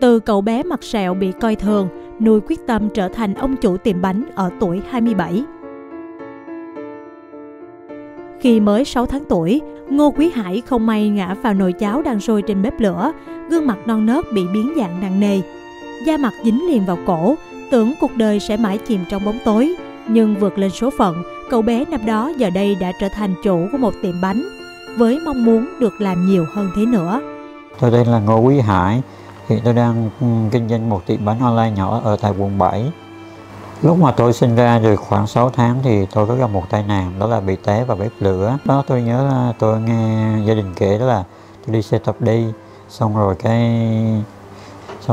Từ cậu bé mặt sẹo bị coi thường, nuôi quyết tâm trở thành ông chủ tiệm bánh ở tuổi 27. Khi mới 6 tháng tuổi, Ngô Quý Hải không may ngã vào nồi cháo đang sôi trên bếp lửa, gương mặt non nớt bị biến dạng nặng nề. Da mặt dính liền vào cổ, tưởng cuộc đời sẽ mãi chìm trong bóng tối. Nhưng vượt lên số phận, cậu bé năm đó giờ đây đã trở thành chủ của một tiệm bánh, với mong muốn được làm nhiều hơn thế nữa. Tôi tên là Ngô Quý Hải, hiện tôi đang kinh doanh một tiệm bánh online nhỏ ở tại quận 7. Lúc mà tôi sinh ra được khoảng 6 tháng thì tôi có gặp một tai nạn, đó là bị té vào bếp lửa. Đó tôi nhớ là tôi nghe gia đình kể đó là tôi đi xe tập đi, xong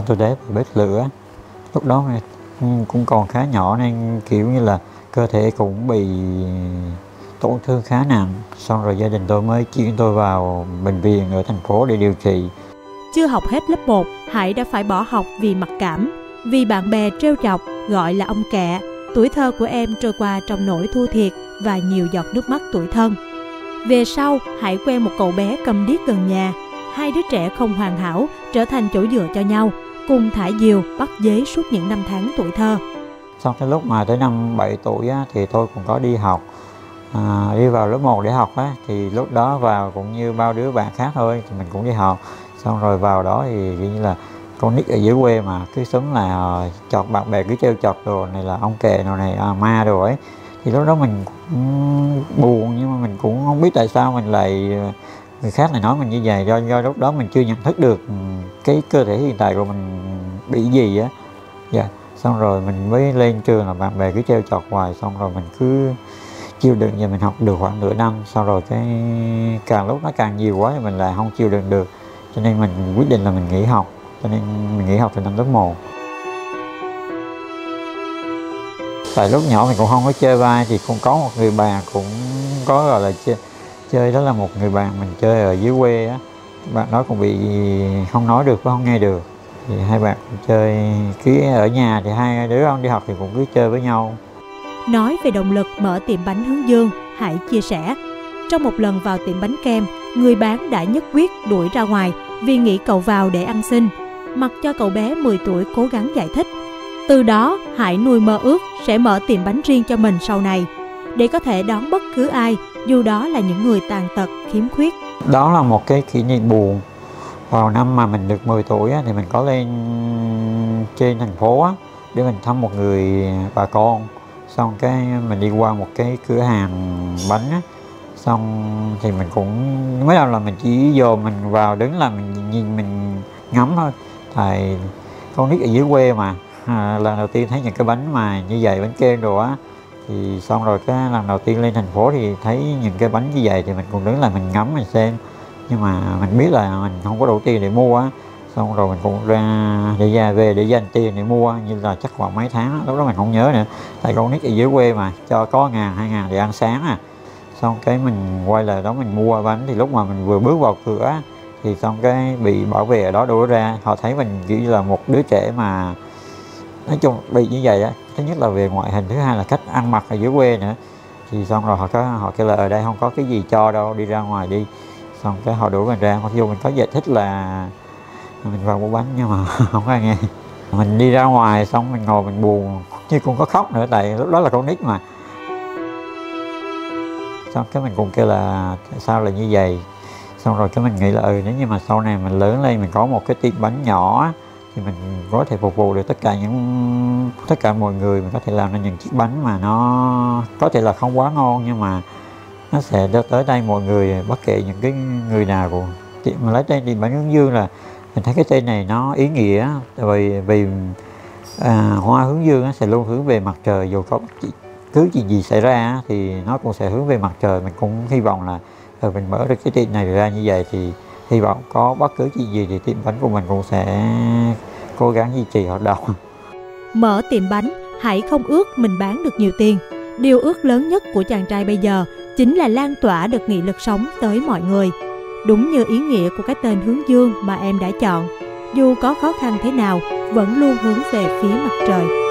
tôi té vào bếp lửa. Lúc đó cũng còn khá nhỏ nên kiểu như là cơ thể cũng bị tổn thương khá nặng. Xong rồi gia đình tôi mới chuyển tôi vào bệnh viện ở thành phố để điều trị. Chưa học hết lớp 1, Hải đã phải bỏ học vì mặc cảm, vì bạn bè trêu chọc, gọi là ông kẹ. Tuổi thơ của em trôi qua trong nỗi thua thiệt và nhiều giọt nước mắt tủi thân. Về sau, Hải quen một cậu bé câm điếc gần nhà. Hai đứa trẻ không hoàn hảo, trở thành chỗ dựa cho nhau, cùng thả diều, bắt dế suốt những năm tháng tuổi thơ. Xong cái lúc mà tới năm 7 tuổi á, thì tôi cũng có đi học, đi vào lớp 1 để học á, thì lúc đó vào cũng như bao đứa bạn khác thôi, thì mình cũng đi học. Xong rồi vào đó thì như là con nít ở dưới quê mà cứ sống là chọc bạn bè, cứ trêu chọc đồ này là ông kẹ đồ này ma đồ ấy, thì lúc đó mình cũng buồn, nhưng mà mình cũng không biết tại sao mình lại người khác lại nói mình như vậy, do lúc đó mình chưa nhận thức được cái cơ thể hiện tại của mình bị gì á. Xong rồi mình mới lên trường là bạn bè cứ trêu chọc hoài, xong rồi mình cứ chịu đựng, và mình học được khoảng nửa năm, sau rồi cái càng lúc nó càng nhiều quá thì mình lại không chịu đựng được, cho nên mình quyết định là mình nghỉ học. Cho nên mình nghỉ học từ năm lớp 1. Tại lúc nhỏ mình cũng không có chơi vai, thì cũng có một người bạn cũng có gọi là chơi đó là một người bạn mình chơi ở dưới quê á. Bạn đó cũng bị không nói được, không nghe được, thì hai bạn cũng chơi, cứ ở nhà thì hai đứa không đi học thì cũng cứ chơi với nhau. Nói về động lực mở tiệm bánh Hướng Dương, Hải chia sẻ, trong một lần vào tiệm bánh kem, người bán đã nhất quyết đuổi ra ngoài vì nghĩ cậu vào để ăn xin, mặc cho cậu bé 10 tuổi cố gắng giải thích. Từ đó, Hải nuôi mơ ước sẽ mở tiệm bánh riêng cho mình sau này, để có thể đón bất cứ ai, dù đó là những người tàn tật, khiếm khuyết. Đó là một cái kỷ niệm buồn. Vào năm mà mình được 10 tuổi á, thì mình có lên trên thành phố á, để mình thăm một người bà con. Xong cái mình đi qua một cái cửa hàng bánh á, xong thì mình cũng mới đầu là mình chỉ vô mình vào đứng là mình nhìn, mình ngắm thôi. Tại con nít ở dưới quê mà, lần đầu tiên thấy những cái bánh mà như vậy, bánh kem đồ á, thì xong rồi cái lần đầu tiên lên thành phố thì thấy những cái bánh như vậy thì mình cũng đứng là mình ngắm, mình xem. Nhưng mà mình biết là mình không có đủ tiền để mua á, xong rồi mình cũng ra về để dành tiền để mua, như là chắc khoảng mấy tháng, lúc đó mình không nhớ nữa, tại con nít ở dưới quê mà cho có 1.000-2.000 để ăn sáng à. Xong cái mình quay lại đó mình mua bánh, thì lúc mà mình vừa bước vào cửa thì xong cái bị bảo vệ ở đó đuổi ra. Họ thấy mình kiểu như là một đứa trẻ mà nói chung bị như vậy á, thứ nhất là về ngoại hình, thứ hai là cách ăn mặc ở dưới quê nữa. Thì xong rồi họ kêu là ở đây không có cái gì cho đâu, đi ra ngoài đi. Xong cái họ đuổi mình ra, mặc dù mình có giải thích là mình vào mua bánh nhưng mà không có ai nghe. Mình đi ra ngoài xong mình ngồi mình buồn, chứ cũng có khóc nữa, tại lúc đó là con nít mà. Xong cái mình cũng kêu là tại sao là như vậy. Xong rồi cái mình nghĩ là nếu như mà sau này mình lớn lên, mình có một cái tiệm bánh nhỏ thì mình có thể phục vụ được tất cả mọi người. Mình có thể làm ra những chiếc bánh mà nó có thể là không quá ngon, nhưng mà nó sẽ tới tay mọi người, bất kể những cái người nào. Của mà lấy tên tiệm bánh Hướng Dương là mình thấy cái tên này nó ý nghĩa, vì hoa hướng dương sẽ luôn hướng về mặt trời, dù có cứ gì xảy ra thì nó cũng sẽ hướng về mặt trời. Mình cũng hy vọng là mình mở được cái tiệm này ra như vậy, thì hy vọng có bất cứ chuyện gì thì tiệm bánh của mình cũng sẽ cố gắng duy trì hoạt động. Mở tiệm bánh, Hải không ước mình bán được nhiều tiền. Điều ước lớn nhất của chàng trai bây giờ chính là lan tỏa được nghị lực sống tới mọi người. Đúng như ý nghĩa của cái tên Hướng Dương mà em đã chọn, dù có khó khăn thế nào vẫn luôn hướng về phía mặt trời.